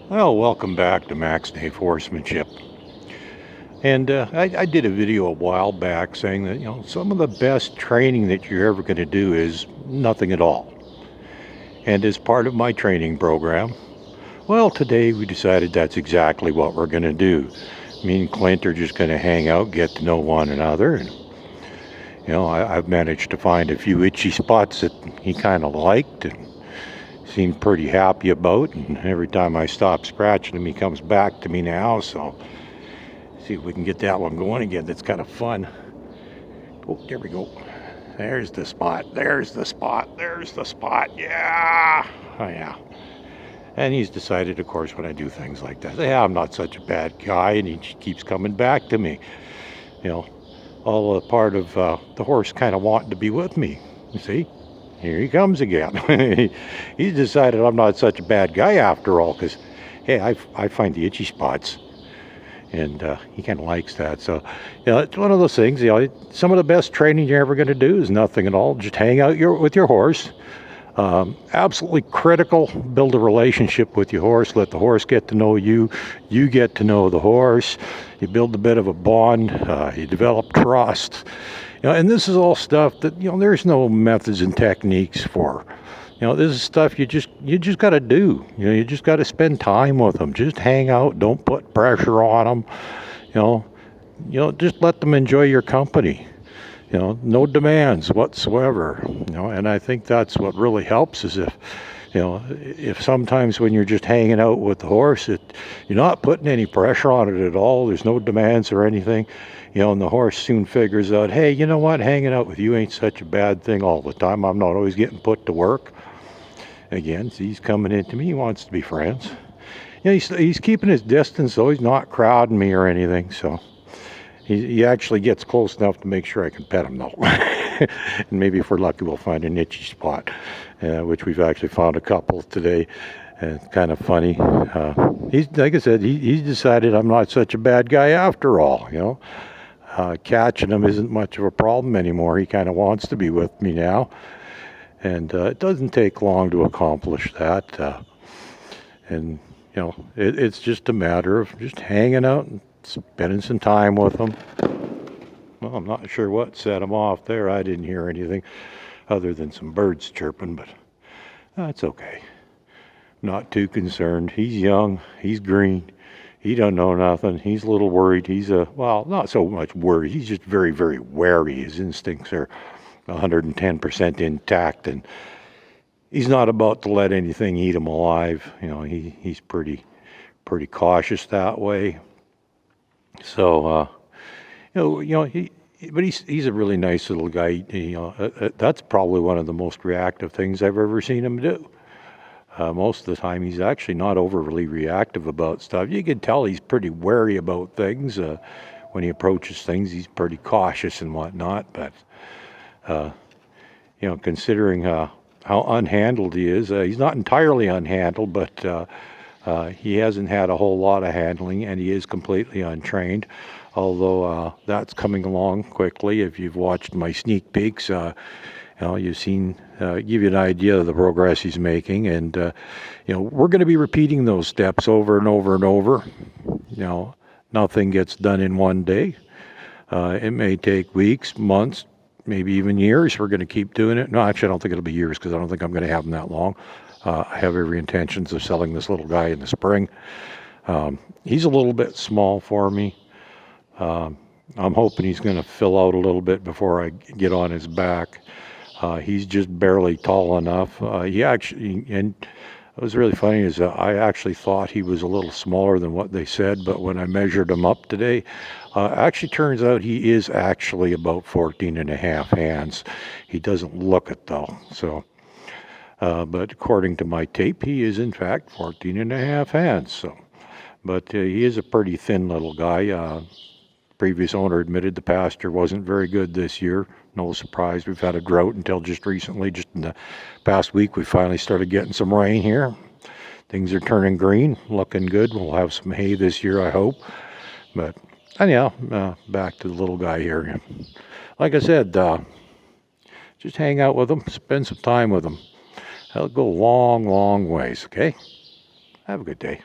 Well, welcome back to Nafe Horsemanship. And I did a video a while back saying that, some of the best training that you're ever going to do is nothing at all. And as part of my training program, well, today we decided that's exactly what we're going to do. Me and Clint are just going to hang out, get to know one another. And, I've managed to find a few itchy spots that he kind of liked and seemed pretty happy about, and every time I stop scratching him, he comes back to me now. So see if we can get that one going again. That's kind of fun. Oh, there we go. There's the spot. There's the spot. There's the spot. Yeah. Oh, yeah. And he's decided, of course, when I do things like that, yeah, I'm not such a bad guy, and he keeps coming back to me. All a part of the horse kind of wanting to be with me. You see? Here he comes again. He's decided I'm not such a bad guy after all, because, hey, I find the itchy spots, and he kind of likes that. So, it's one of those things. Some of the best training you're ever going to do is nothing at all. Just hang out with your horse. Absolutely critical. Build a relationship with your horse. Let the horse get to know you. You get to know the horse. You build a bit of a bond. You develop trust. And this is all stuff that, there's no methods and techniques for. This is stuff you just got to do. You just got to spend time with them. Just hang out. Don't put pressure on them. Just let them enjoy your company. No demands whatsoever. And I think that's what really helps is if sometimes when you're just hanging out with the horse, you're not putting any pressure on it at all. There's no demands or anything. And the horse soon figures out, hey, you know what? Hanging out with you ain't such a bad thing all the time. I'm not always getting put to work. Again, he's coming into me. He wants to be friends. He's keeping his distance, though. He's not crowding me or anything. So he actually gets close enough to make sure I can pet him, though. And maybe if we're lucky, we'll find an itchy spot, which we've actually found a couple today. It's kind of funny. He's, like I said, he's decided I'm not such a bad guy after all, Catching him isn't much of a problem anymore. He kind of wants to be with me now. And it doesn't take long to accomplish that. It's just a matter of just hanging out and spending some time with him. Well, I'm not sure what set him off there. I didn't hear anything other than some birds chirping, but that's okay. Not too concerned. He's young. He's green. He don't know nothing. He's a little worried. He's not so much worried. He's just very, very wary. His instincts are 110% intact, and he's not about to let anything eat him alive. He's pretty cautious that way. So, but he's a really nice little guy. That's probably one of the most reactive things I've ever seen him do. Most of the time, he's actually not overly reactive about stuff. You can tell he's pretty wary about things. When he approaches things, he's pretty cautious and whatnot. But, considering how unhandled he is, he's not entirely unhandled, but he hasn't had a whole lot of handling, and he is completely untrained. Although that's coming along quickly. If you've watched my sneak peeks, you've seen, give you an idea of the progress he's making. And, we're going to be repeating those steps over and over and over. Nothing gets done in one day. It may take weeks, months, maybe even years. We're going to keep doing it. No, actually, I don't think it'll be years because I don't think I'm going to have him that long. I have every intentions of selling this little guy in the spring. He's a little bit small for me. I'm hoping he's going to fill out a little bit before I get on his back. He's just barely tall enough. And it was really funny is I actually thought he was a little smaller than what they said, but when I measured him up today, actually turns out he is actually about 14 and a half hands. He doesn't look it though. So, but according to my tape, he is in fact 14 and a half hands. So, but he is a pretty thin little guy. Previous owner admitted the pasture wasn't very good this year. No surprise. We've had a drought until just recently. Just in the past week, we finally started getting some rain here. Things are turning green, looking good. We'll have some hay this year, I hope. But anyhow, back to the little guy here. Like I said, just hang out with him, spend some time with him. That'll go a long, long ways, okay? Have a good day.